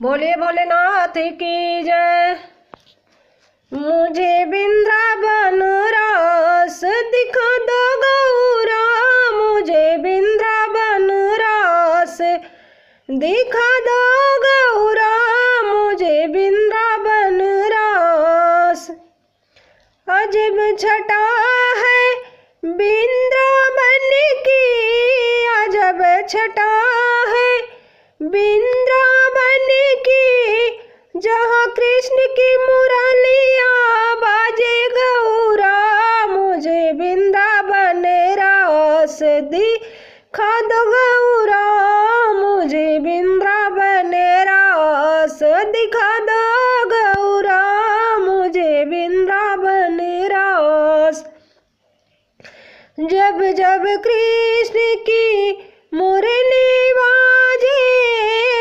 भोले भोलेनाथ की जय। मुझे वृंदावन रस दिखा दो गौरा, मुझे वृंदावन रस दिखा दो गौरा, मुझे वृंदावन रस। अजब छटा है वृंदावन की, अजब छटा है वृंदावन की, जहाँ कृष्ण की मुरलियाँ बाजे गौरा, मुझे वृंदावन रस दिखा दो गौरा, मुझे वृंदावन रस दिखा दो गौरा, मुझे वृंदावन रस। जब जब कृष्ण की मुरली बाजे,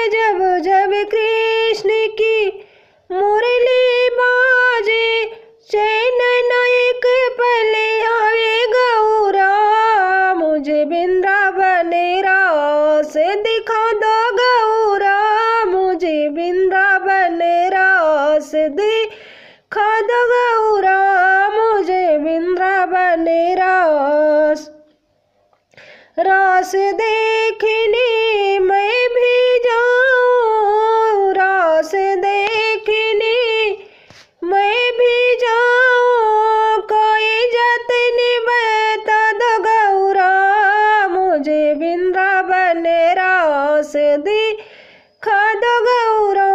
जब जब कृष्ण की मुरली बाजे, चैन न एक पल आवे गौरा, मुझे वृंदावन रस दिखा दो गौरा, मुझे वृंदावन रस दिखा दो गौरा, मुझे वृंदावन रस। रस देखने मैं भी जाऊँ, रस देखने मैं भी जाऊँ, कोई जतन बता दो गौरा, मुझे वृंदावन रस दिखा दो गौरा,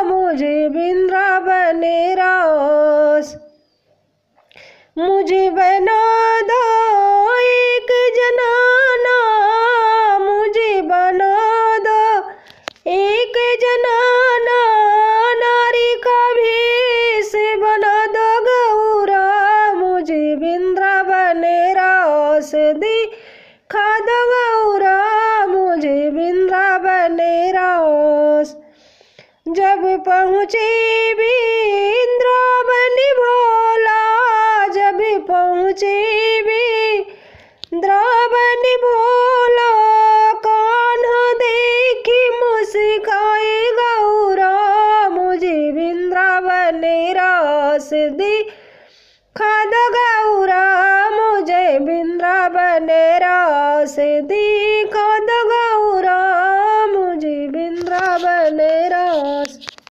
मुझे वृंदावन रस। मुझे बना दो एक जनाना, मुझे बना दो एक जनाना, नारी का भेष बना दो गौरा, मुझे वृंदावन रस दिखा दो गौरा, मुझे वृंदावन रस। जब पहुँचे वृंदावन भोला, जब पहुँचे वृंदावन भोला, कान्हा देखी मुस्काए गौरा, मुझे वृंदावन रस दिखा दो गौरा, मुझे वृंदावन रस दिखा दो गौरा, मुझे वृंदावन रस।